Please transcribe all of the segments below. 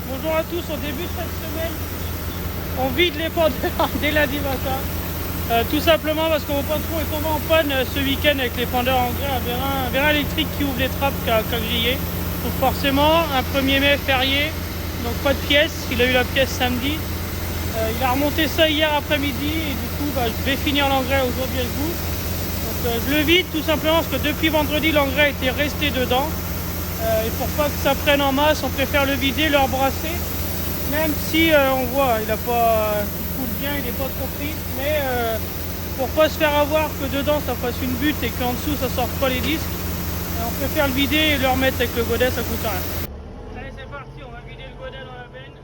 Bonjour à tous, on débute cette semaine. On vide les pendeurs dès lundi matin. Tout simplement parce que mon patron est tombé en panne ce week-end avec les pendeurs en grès. Un vérin électrique qui ouvre les trappes qu'a grillé. Donc forcément, un 1er mai férié, donc pas de pièce. Il a eu la pièce samedi. Il a remonté ça hier après-midi et du coup je vais finir l'engrais aujourd'hui avec vous. Donc je le vide tout simplement parce que depuis vendredi l'engrais était resté dedans. Et pour pas que ça prenne en masse, on préfère le vider, le rebrasser. Même si on voit, il coule bien, il n'est pas trop pris. Mais pour pas se faire avoir que dedans ça fasse une butte et qu'en dessous ça sorte pas les disques, on préfère le vider et le remettre avec le godet, ça coûte rien. Allez, c'est parti, on va vider le godet dans la benne.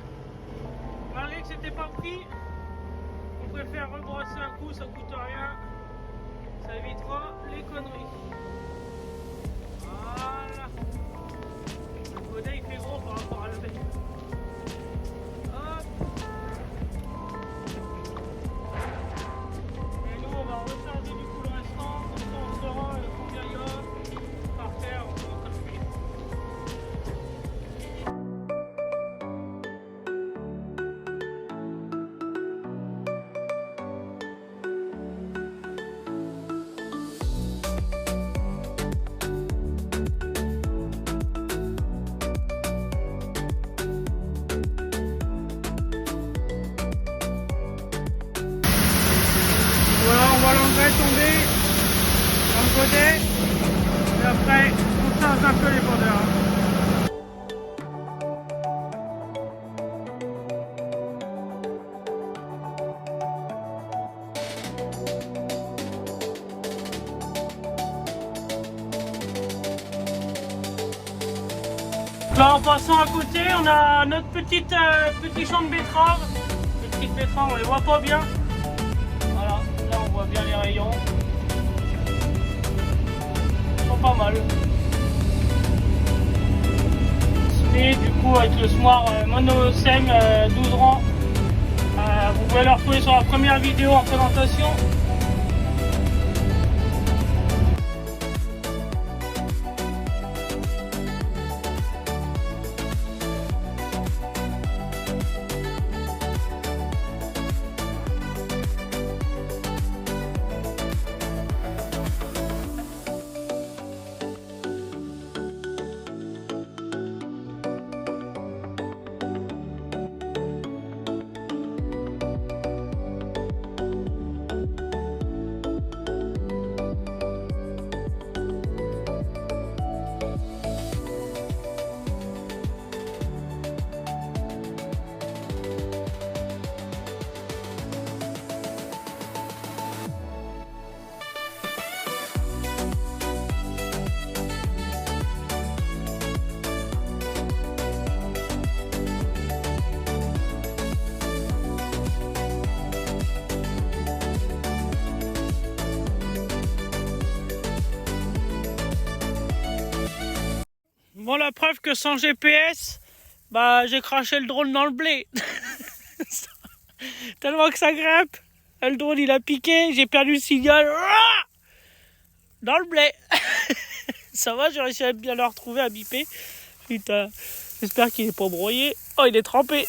Malgré que c'était pas pris, on préfère rebrasser un coup, ça coûte rien. Ça évitera les conneries. Voilà. Le godet il fait gros par rapport à la benne. Hop. Et nous on va recharger du coup le restant. Comme ça on saura combien il y a par terre, on va calculer. Voilà, on voit l'engrais tomber dans le godet et après on change un peu les pendeurs. Là en passant à côté on a notre petit champ de betteraves. Les petites betteraves on les voit pas bien. Voilà, là on voit bien les rayons. Ils sont pas mal. Et du coup avec le semoir monosem 12 rangs. Vous pouvez le retrouver sur la première vidéo en présentation. Bon, la preuve que sans GPS, j'ai craché le drone dans le blé. Tellement que ça grimpe. Le drone il a piqué, j'ai perdu le signal. Dans le blé. Ça va, j'ai réussi à bien le retrouver, à biper. Putain, j'espère qu'il est pas broyé. Oh, il est trempé.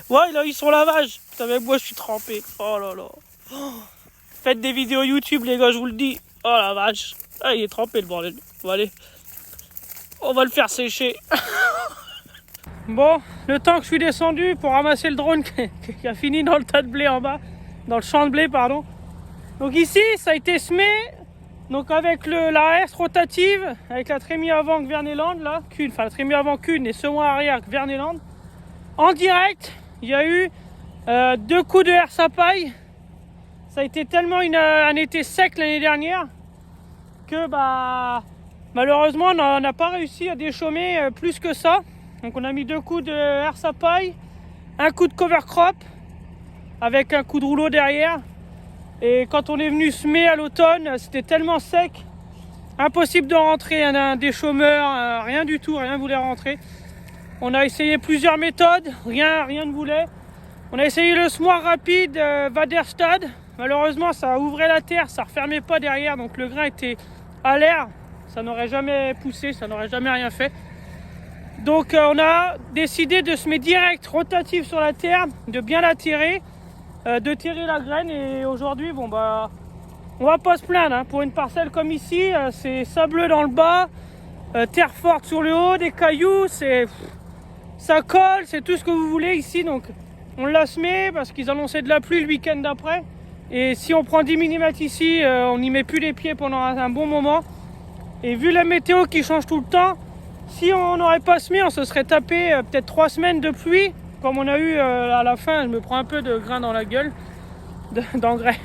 Ouais, il a eu son lavage. Putain, même moi je suis trempé. Oh là là. Faites des vidéos YouTube les gars, je vous le dis. Oh la vache. Ah, il est trempé le bordel. Bon allez. On va le faire sécher. Bon, le temps que je suis descendu pour ramasser le drone qui a fini dans le tas de blé en bas, dans le champ de blé pardon. Donc ici ça a été semé, donc avec la herse rotative, avec la trémie avant Gverneland là, enfin la trémie avant Kuhn et semoir arrière Gverneland. En direct, il y a eu 2 coups de herse à paille. Ça a été tellement un été sec l'année dernière que malheureusement, on n'a pas réussi à déchaumer plus que ça. Donc on a mis 2 coups de herse à paille, un coup de cover crop avec un coup de rouleau derrière. Et quand on est venu semer à l'automne, c'était tellement sec, impossible de rentrer, un déchaumeur, rien du tout, rien ne voulait rentrer. On a essayé plusieurs méthodes, rien ne voulait. On a essayé le semoir rapide Vaderstad. Malheureusement, ça ouvrait la terre, ça ne refermait pas derrière, donc le grain était à l'air. Ça n'aurait jamais poussé, ça n'aurait jamais rien fait. Donc on a décidé de se mettre direct rotatif sur la terre, de bien la tirer, de tirer la graine. Et aujourd'hui, bon bah, on va pas se plaindre, hein. Pour une parcelle comme ici, c'est sableux dans le bas, terre forte sur le haut, des cailloux, ça colle, c'est tout ce que vous voulez ici. Donc on l'a semé parce qu'ils annonçaient de la pluie le week-end d'après. Et si on prend 10 mm ici, on n'y met plus les pieds pendant un bon moment. Et vu la météo qui change tout le temps, si on n'aurait pas semé, on se serait tapé peut-être 3 semaines de pluie. Comme on a eu à la fin, je me prends un peu de grain dans la gueule, d'engrais.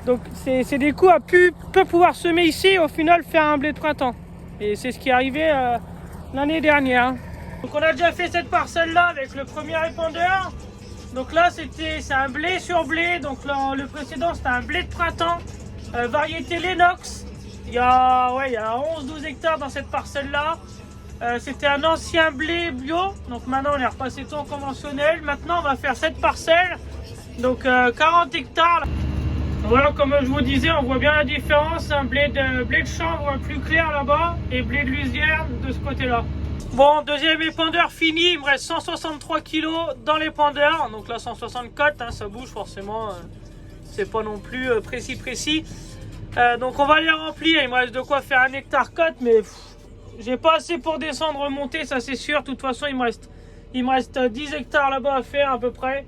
Donc c'est des coups à peu pouvoir semer ici et au final faire un blé de printemps. Et c'est ce qui est arrivé l'année dernière. Donc on a déjà fait cette parcelle là avec le premier épandeur. Donc là c'est un blé sur blé. Donc là, le précédent c'était un blé de printemps, variété Lennox. Il y a 11-12 hectares dans cette parcelle là. C'était un ancien blé bio. Donc maintenant on est repassé tout en conventionnel. Maintenant on va faire cette parcelle. Donc 40 hectares. Voilà, comme je vous disais, on voit bien la différence. Un blé de chanvre plus clair là-bas et blé de luzerne de ce côté-là. Bon, deuxième épandeur fini. Il me reste 163 kg dans l'épandeur. Donc là 164, hein, ça bouge forcément. C'est pas non plus précis. Donc on va les remplir. Il me reste de quoi faire 1 hectare 4, mais j'ai pas assez pour descendre, remonter, ça c'est sûr. De toute façon, il me reste 10 hectares là-bas à faire à peu près.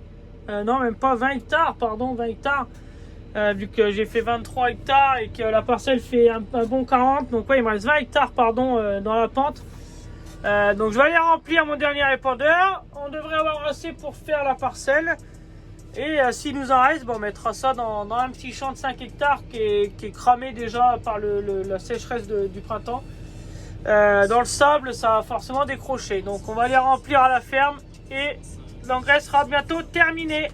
Non, même pas 20 hectares, pardon, 20 hectares. Vu que j'ai fait 23 hectares et que la parcelle fait un bon 40. Donc ouais, il me reste 20 hectares, pardon, dans la pente. Donc je vais aller remplir mon dernier épandeur. On devrait avoir assez pour faire la parcelle. Et s'il nous en reste, bon, on mettra ça dans un petit champ de 5 hectares qui est cramé déjà par la sécheresse du printemps. Dans le sable, ça va forcément décrocher. Donc on va les remplir à la ferme et l'engrais sera bientôt terminé.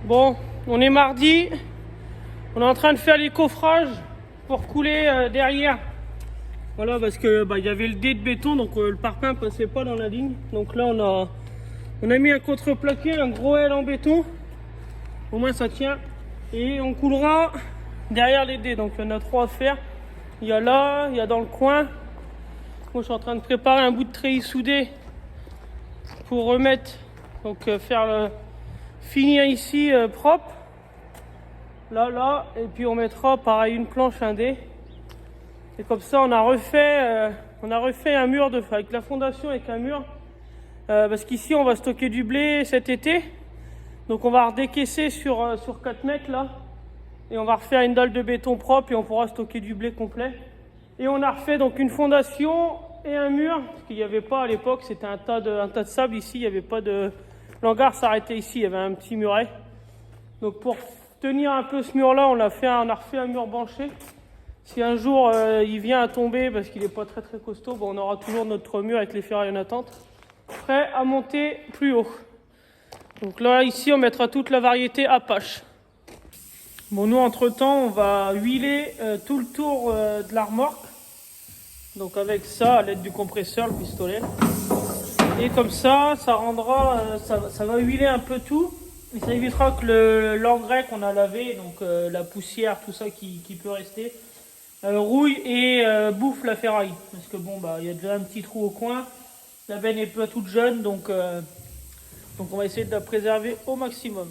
Bon, on est mardi, on est en train de faire les coffrages pour couler derrière. Voilà, parce que il y avait le dé de béton, donc le parpaing passait pas dans la ligne. Donc là on a mis un contreplaqué, un gros L en béton. Au moins ça tient. Et on coulera derrière les dés. Donc il y en a 3 à faire. Il y a là, il y a dans le coin. Moi je suis en train de préparer un bout de treillis soudé pour remettre, donc finir ici propre. Là, et puis on mettra pareil une planche, un dé. Et comme ça on a refait un mur avec la fondation, avec un mur. Parce qu'ici on va stocker du blé cet été. Donc on va redécaisser sur 4 mètres là. Et on va refaire une dalle de béton propre et on pourra stocker du blé complet. Et on a refait donc une fondation et un mur. Parce qu'il n'y avait pas à l'époque, c'était un tas de sable ici, il n'y avait pas de... L'hangar s'arrêtait ici, il y avait un petit muret. Donc pour tenir un peu ce mur là, on a refait un mur banché. Si un jour il vient à tomber parce qu'il n'est pas très costaud, on aura toujours notre mur avec les ferrailles en attente, prêt à monter plus haut. Donc là ici on mettra toute la variété Apache. Bon, nous entre temps on va huiler tout le tour de la remorque. Donc avec ça, à l'aide du compresseur, le pistolet. Et comme ça rendra, ça va huiler un peu tout. Et ça évitera que l'engrais qu'on a lavé, donc la poussière, tout ça qui peut rester, rouille et bouffe la ferraille. Parce que bon, bah, il y a déjà un petit trou au coin. La benne est pas toute jeune, donc on va essayer de la préserver au maximum.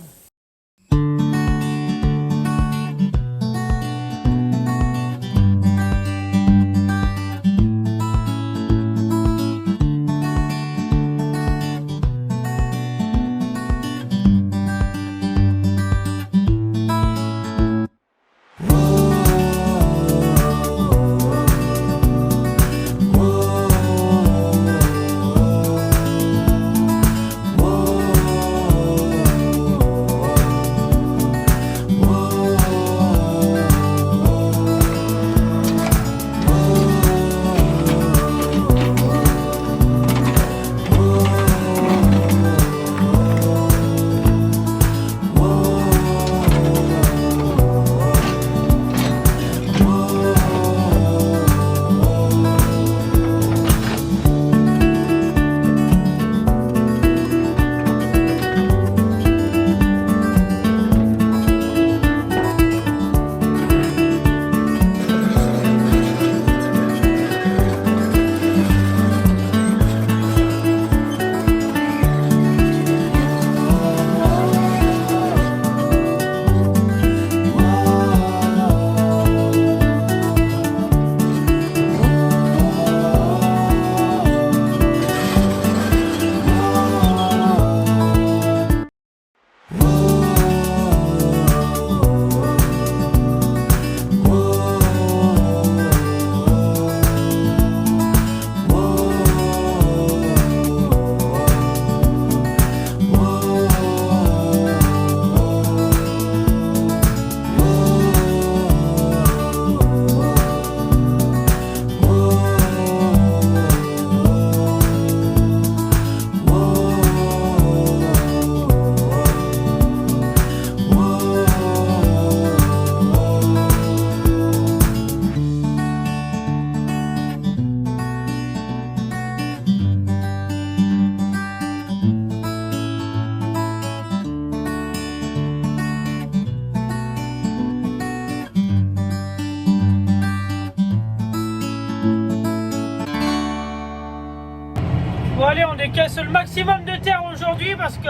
Bon allez, on décaisse le maximum de terre aujourd'hui parce que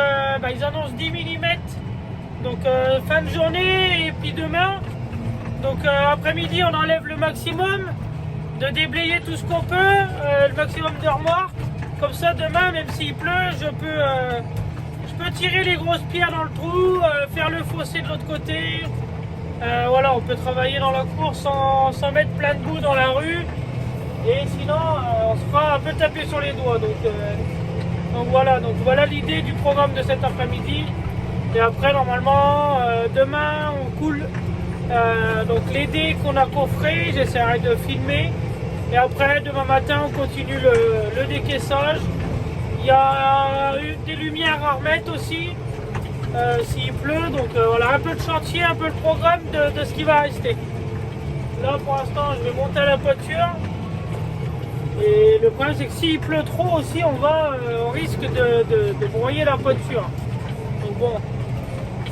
ils annoncent 10 mm. Donc fin de journée et puis demain. Donc après-midi on enlève le maximum, de déblayer tout ce qu'on peut, le maximum de remorques. Comme ça demain, même s'il pleut, je peux tirer les grosses pierres dans le trou, faire le fossé de l'autre côté. Voilà, on peut travailler dans la cour sans mettre plein de boue dans la rue. Et sinon, on se fera un peu taper sur les doigts. Donc voilà l'idée du programme de cet après-midi. Et après, normalement, demain, on coule donc les dés qu'on a coffrés. J'essaierai de filmer. Et après, demain matin, on continue le décaissage. Il y a des lumières à remettre aussi, s'il pleut. Donc voilà, un peu de chantier, un peu le programme de ce qui va rester. Là, pour l'instant, je vais monter à la toiture. Et le problème c'est que s'il pleut trop aussi, on risque de broyer la toiture. Donc bon,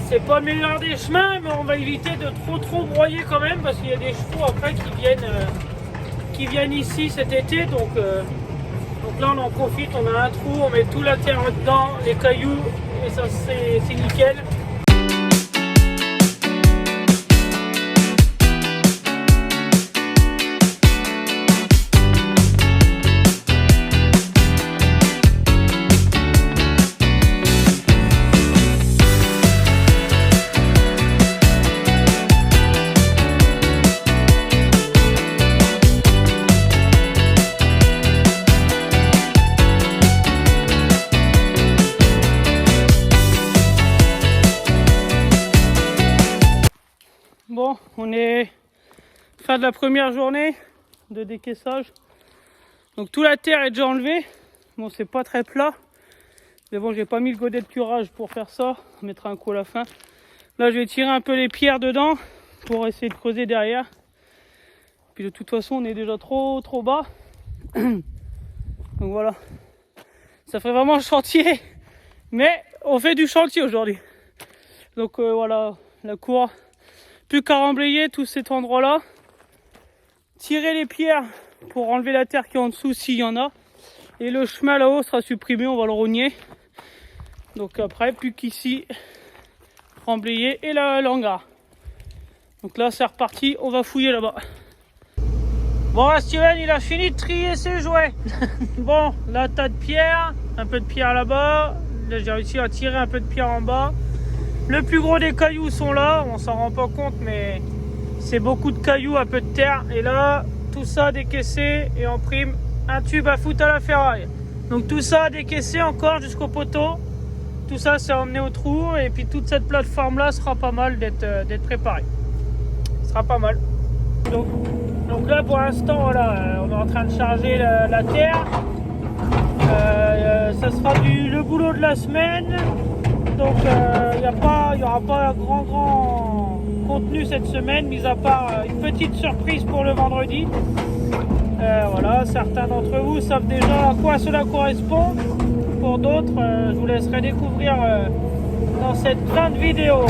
c'est pas le meilleur des chemins, mais on va éviter de trop broyer quand même parce qu'il y a des chevaux après qui viennent ici cet été. Donc là on en profite, on a un trou, on met tout la terre dedans, les cailloux et ça c'est nickel. Bon, on est fin de la première journée de décaissage. Donc toute la terre est déjà enlevée. Bon, c'est pas très plat. Mais bon, j'ai pas mis le godet de curage pour faire ça. On mettra un coup à la fin. Là, je vais tirer un peu les pierres dedans pour essayer de creuser derrière. Puis de toute façon, on est déjà trop bas. Donc voilà. Ça ferait vraiment un chantier. Mais on fait du chantier aujourd'hui. Donc voilà, la cour. Plus qu'à remblayer tout cet endroit là. tirer les pierres pour enlever la terre qui est en dessous s'il y en a. Et le chemin là-haut sera supprimé, on va le rogner. Donc après, plus qu'ici, remblayer et l'hangar. Donc là c'est reparti, on va fouiller là-bas. Bon, Steven il a fini de trier ses jouets. Bon, là tas de pierres, un peu de pierre là-bas. Là j'ai réussi à tirer un peu de pierre en bas. Le plus gros des cailloux sont là, on s'en rend pas compte mais c'est beaucoup de cailloux, un peu de terre. Et là, tout ça décaissé et en prime, un tube à foutre à la ferraille. Donc tout ça décaissé encore jusqu'au poteau. Tout ça c'est emmené au trou et puis toute cette plateforme là sera pas mal d'être préparée. Ce sera pas mal. Donc là pour l'instant voilà, on est en train de charger la terre. Ça sera le boulot de la semaine. Donc il n'y aura pas un grand contenu cette semaine, mis à part une petite surprise pour le vendredi. Voilà, certains d'entre vous savent déjà à quoi cela correspond. Pour d'autres, je vous laisserai découvrir dans cette grande vidéo.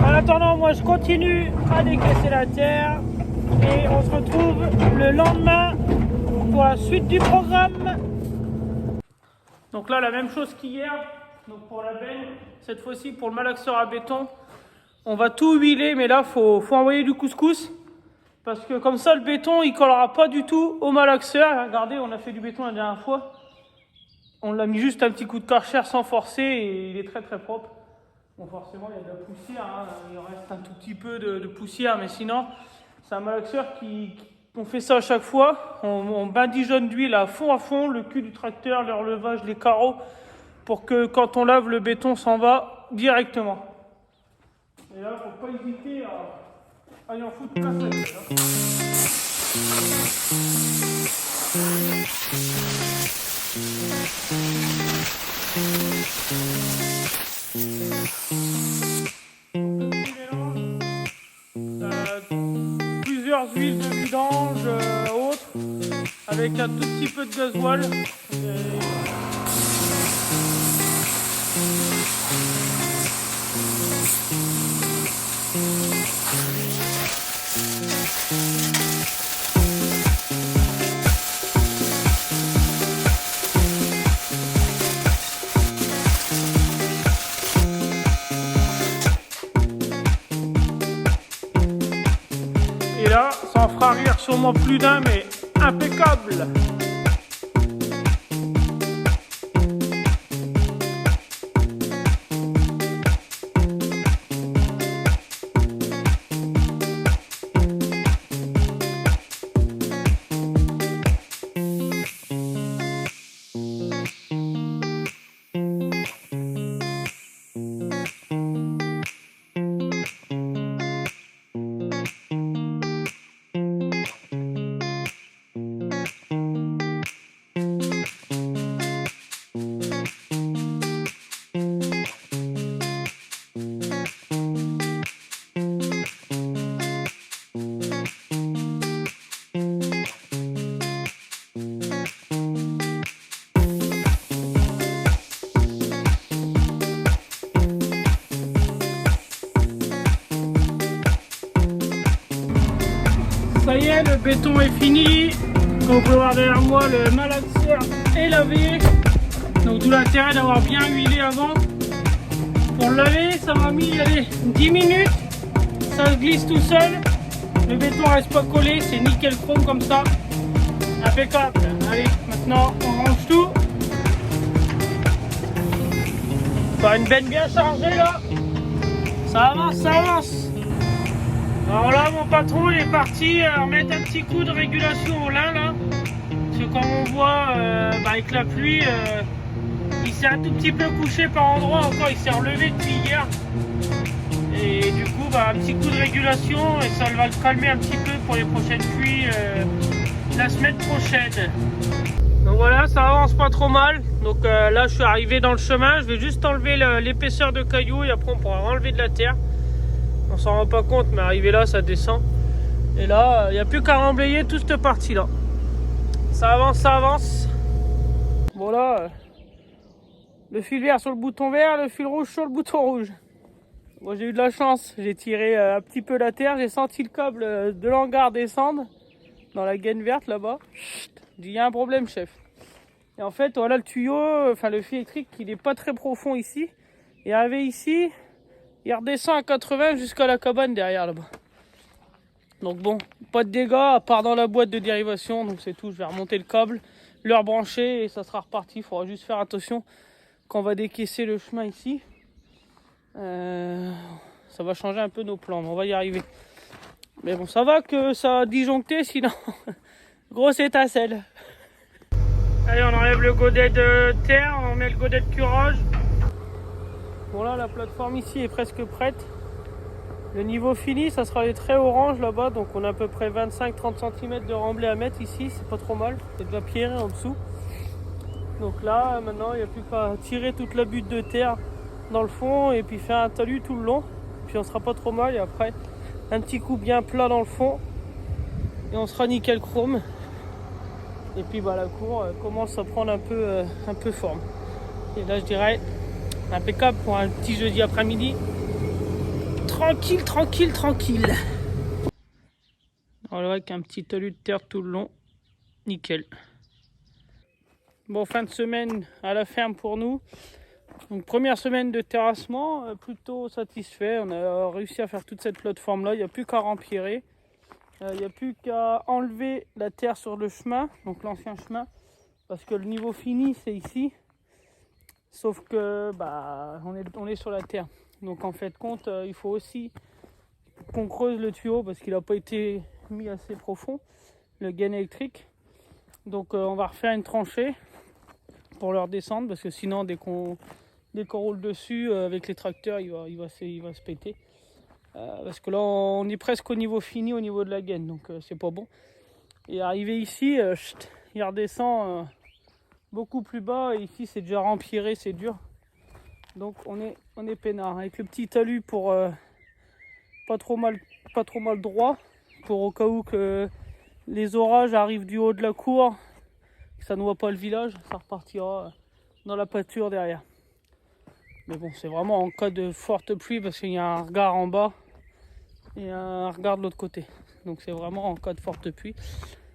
En attendant, moi je continue à décaisser la terre et on se retrouve le lendemain pour la suite du programme. Donc là, la même chose qu'hier. Donc pour la benne, cette fois-ci pour le malaxeur à béton, on va tout huiler, mais là faut envoyer du couscous. Parce que comme ça, le béton, il collera pas du tout au malaxeur. Regardez, on a fait du béton la dernière fois. On l'a mis juste un petit coup de Karcher sans forcer et il est très très propre. Bon, forcément, il y a de la poussière. Hein. Il reste un tout petit peu de poussière, mais sinon, c'est un malaxeur on fait ça à chaque fois. On badigeonne d'huile à fond, le cul du tracteur, le relevage, les carreaux, pour que quand on lave, le béton s'en va directement. Et là, il ne faut pas hésiter à y en foutre plein la tête. Plusieurs huiles de vidange autres, avec un tout petit peu de gasoil. Et là, ça en fera rire sûrement plus d'un, mais impeccable. Ça y est, le béton est fini. Comme vous pouvez voir derrière moi, le malaxeur est lavé. Donc d'où l'intérêt d'avoir bien huilé avant. Pour le laver, ça m'a mis 10 minutes. Ça se glisse tout seul. Le béton reste pas collé, c'est nickel chrome comme ça. Impeccable. Allez, maintenant on range tout. Pas une benne bien chargée là. Ça avance, ça avance. Alors là, mon patron il est parti remettre un petit coup de régulation au lin là. Parce que comme on voit avec la pluie, il s'est un tout petit peu couché par endroit encore, il s'est relevé depuis hier. Et du coup, un petit coup de régulation et ça va le calmer un petit peu pour les prochaines pluies la semaine prochaine. Donc voilà, ça avance pas trop mal. Donc là, je suis arrivé dans le chemin. Je vais juste enlever l'épaisseur de cailloux et après on pourra enlever de la terre. On s'en rend pas compte, mais arrivé là, ça descend. Et là, il n'y a plus qu'à remblayer toute cette partie-là. Ça avance, ça avance. Bon là, le fil vert sur le bouton vert, le fil rouge sur le bouton rouge. Moi, j'ai eu de la chance. J'ai tiré un petit peu la terre. J'ai senti le câble de l'hangar descendre. dans la gaine verte là-bas. Il y a un problème, chef. Et en fait, voilà le tuyau, enfin le fil électrique, il est pas très profond ici. Et arrivé ici, il redescend à 80 jusqu'à la cabane derrière là-bas. Donc bon, pas de dégâts à part dans la boîte de dérivation, donc c'est tout. Je vais remonter le câble, le rebrancher et ça sera reparti. Il faudra juste faire attention quand on va décaisser le chemin ici. Ça va changer un peu nos plans, mais on va y arriver. Mais bon, ça va que ça a disjoncté, sinon grosse étincelle. Allez, on enlève le godet de terre, on met le godet de curage. Bon là, la plateforme ici est presque prête. Le niveau fini, ça sera les traits orange là-bas, donc on a à peu près 25-30 cm de remblai à mettre ici, c'est pas trop mal. C'est déjà pierré en dessous. Donc là, maintenant, il n'y a plus qu'à tirer toute la butte de terre dans le fond et puis faire un talus tout le long. Puis on sera pas trop mal et après, un petit coup bien plat dans le fond et on sera nickel chrome. Et puis bah, la cour commence à prendre un peu forme. Et là, je dirais impeccable pour un petit jeudi après-midi. Tranquille, tranquille, tranquille. Voilà, avec un petit talus de terre tout le long. Nickel. Bon, fin de semaine à la ferme pour nous. Donc, première semaine de terrassement, plutôt satisfait. On a réussi à faire toute cette plateforme là. Il n'y a plus qu'à rempirer. Il n'y a plus qu'à enlever la terre sur le chemin, donc l'ancien chemin. Parce que le niveau fini, c'est ici. Sauf que bah, on est sur la terre. Donc en fait compte, il faut aussi qu'on creuse le tuyau parce qu'il n'a pas été mis assez profond, le gaine électrique. Donc on va refaire une tranchée pour le redescendre parce que sinon dès qu'on roule dessus avec les tracteurs, il va se péter. Parce que là on est presque au niveau fini, au niveau de la gaine, donc c'est pas bon. Et arrivé ici, il redescend beaucoup plus bas et ici c'est déjà rempiré, c'est dur. Donc on est peinard avec le petit talus pour pas trop mal droit, pour au cas où que les orages arrivent du haut de la cour, que ça ne voit pas le village, ça repartira dans la pâture derrière. Mais bon, c'est vraiment en cas de forte pluie parce qu'il y a un regard en bas et un regard de l'autre côté. Donc c'est vraiment en cas de forte pluie.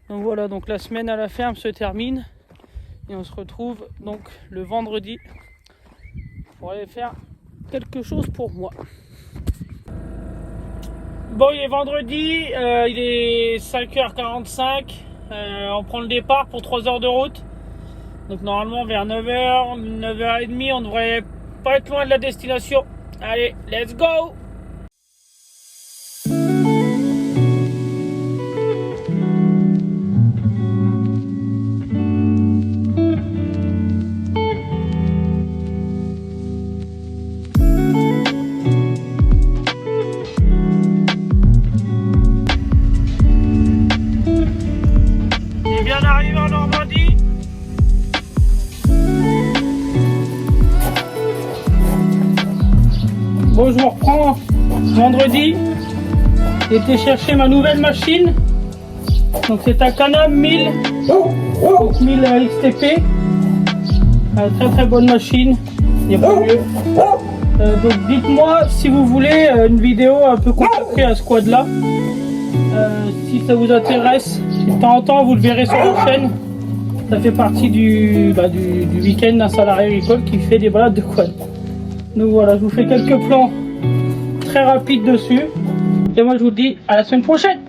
Donc voilà, donc la semaine à la ferme se termine et on se retrouve donc le vendredi pour aller faire quelque chose pour moi. Bon, il est vendredi, il est 5h45, on prend le départ pour 3 heures de route. Donc normalement vers 9h, 9h30, on devrait pas être loin de la destination. Allez, let's go! Arrivé en Normandie. Bon, je vous reprends vendredi. J'ai été chercher ma nouvelle machine. Donc c'est un Canon 1000 XTP. Très très bonne machine. Il n'y a pas mieux. Donc dites-moi si vous voulez une vidéo un peu consacrée à ce quad là. Si ça vous intéresse, de temps en temps vous le verrez sur la chaîne. Ça fait partie du week-end d'un salarié agricole qui fait des balades de quad. Donc voilà, je vous fais quelques plans très rapides dessus. Et moi je vous dis à la semaine prochaine.